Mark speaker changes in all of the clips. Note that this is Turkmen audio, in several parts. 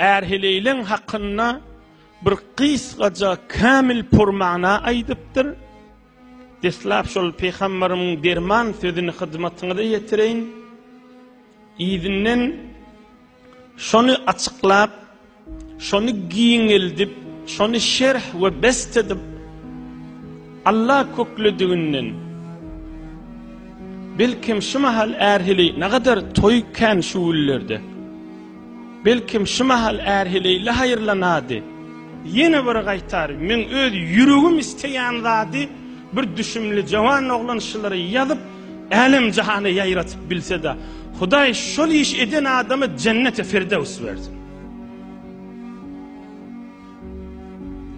Speaker 1: erhileylen hakkında bir kıyskaca kamil purmana aydıptır. Deslap şol Peygamberimiň derman sözüni hyzmatyňyza ýetireýin. Izinden şonu açıklap, şonu giňeldip, şonu şerh we best edip Allah köklüdüğünden belkim şu mahal erhili ne kadar toyken şu ullerde belkim şu mahal erhili la hayırlanadı. Yine bir gaytar men öz yüregim isteýän zady bir düşümli jawan oglanşylary ýazyp älim jahany ýaýratyp bilse de Hudaý şol iş eden adamy cennete firdevs berdi.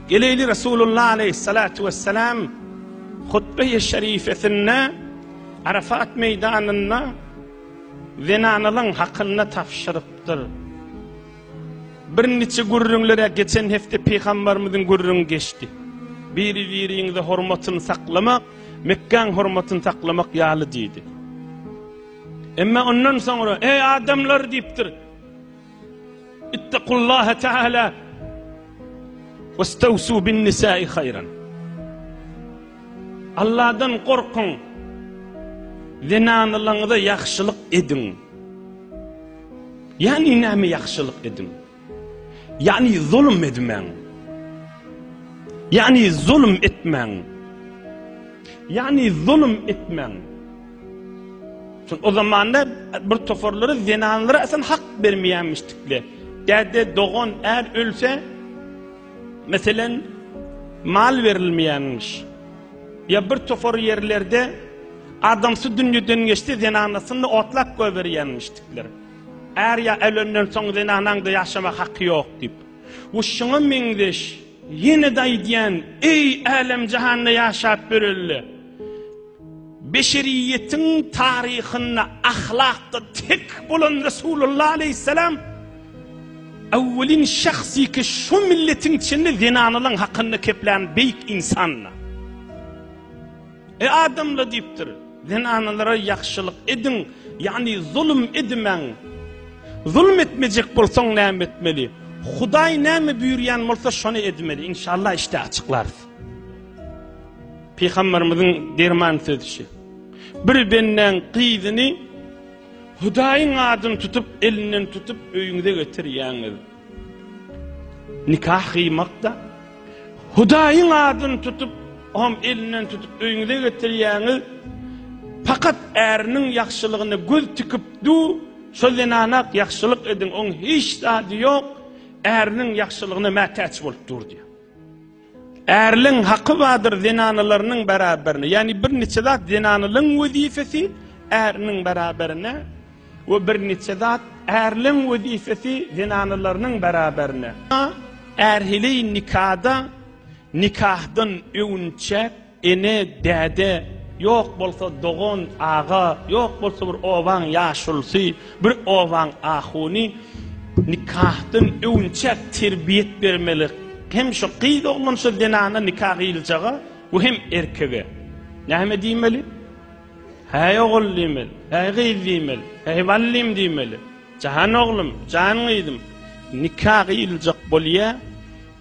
Speaker 1: Geleyli Resulullah aleyhissalatu vesselam hutbe-i şerifesinde Arafat meydanında zinanalyň hakyna tapşyrypdyr. Bir neçe gurrunlara geçen hefte Peygamberimiziň gurrun geçti. Biri-biriňize hormatyny saklamak, Mekkeň hormatyny saklamak ýaly diýdi. Emma ondan sonra ey adamlar diýipdir. İttaqullaha Teala wastawsu bin nisa'i hayran. Allah'dan korkun. Zinanalyňyza ýaxşylyk edin. Yani näme ýaxşylyk edin? Yani zulm etmeň. Yani zulm etmeň. Yani zulm etmeň. O zamanda bir toforları zinanlara asan hak vermeýänmişdikle. Dede doğan er ölse meselen mal verilmeýänmiş. Ya bir tofor yerlerde adamsy dünýeden geçti zinanasyny otlak göberýänmişdikler. Er ya ölünden soň zinanaňda ýaşamak hakkı ýok dip. Uşuňa meňdeş ýene daýdýan ey alem jahanda ýaşap berildi. Beşeriyetin tarihinde ahlakta tek bulan Resulullah aleyhisselam evvelin şahsi ki şu milletin içinde zinanalyň hakkını keplen beyik insanla. Adamla deyiptir, zinanalara ýaxşylyk edin, yani zulm edmeň. Zulm etmejek bolsaň näme etmeli? Hudaý näme buyurýan bolsa şonu etmeli. İnşallah işte açyklarız. Peygamberimiziň derman sözü. Bir benden qyzyny Hudaýyň adyny tutup, elinden tutup öýüňize götürýäňiz. Nikah kıymakda Hudaýyň adyny tutup, hem elinden tutup öýüňize götürýäňiz. Fakat eriniň ýaxşylygyny göz tikipdi, şol zinanak ýaxşylyk edin, oň hiç zady ýok, eriniň ýaxşylygyna mätäç bolup durdy. Erliň haqqy badyr zinanalarynyň beraberine. Yani bir neçe zat zinanalyň wezifesi eriniň beraberine we bir neçe zat erliň wezifesi zinanalarynyň beraberine. Erhili nikahda nikahdan öňçe ene däde ýok bolsa dogon ağa, ýok bolsa bir owaň ýaşulsy, bir owaň ahuny nikahdan öňçe terbiýet bermeli. Hem şu qıydı olan şu dinana nikah ýyljaga, we hem erkege. Näme diýmeli? Hey oğul diýmeli, hey gyz diýmeli, hey wallim diýmeli. Jahan oğlum, jahan gyzym. Nikah ýyljak bolýa,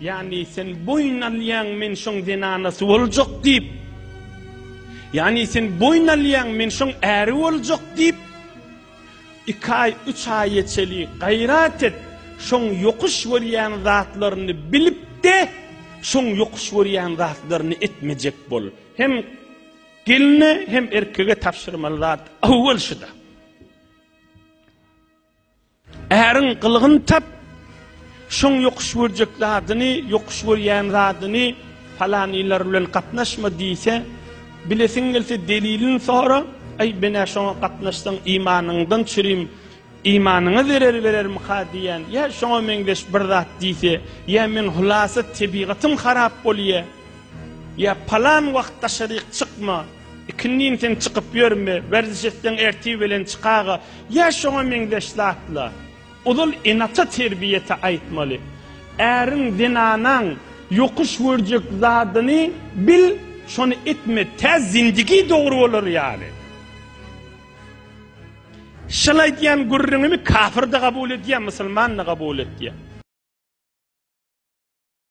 Speaker 1: yani sen boýnalýan men şoň dinanasy boljak diýip. Yani sen boýnalýan men şoň äri boljak diýip. 2 ay, 3 ay ýeteli gaýrat et. Şoň ýokuş bolýan zatlaryny bilip de şoň ýokuş bolýan zatlaryny etmejek bol. Hem gelini hem erkege tapşyrmaly zat awwal şuda. Äriň kılygyn tap şoň ýokuş bolýak zatyny, ýokuş bolýan zatyny falan ýylar bilen gatnaşma diýse, bilesiň gelse delilin sonra ay bena şoňa gatnaşsaň imanyňdan çürim. İmanına verer mukadiyen ya şoňa meňdeş bir zat diýse ya men hulasa tebigatym harap bolýar ya palan wagtda şerik çykma ikinniň sen çykyp ýörme berdişetden erti bilen çykaga ya şoňa meňdeş zatla odul enata terbiýete aýtmaly äriň dinanaň ýokuş görjek zadyny bil şonu etme tez zindigi dogry bolar ýaly. Şalay diýen gurrunmy kafir da kabul edýär, musulman da kabul edýär.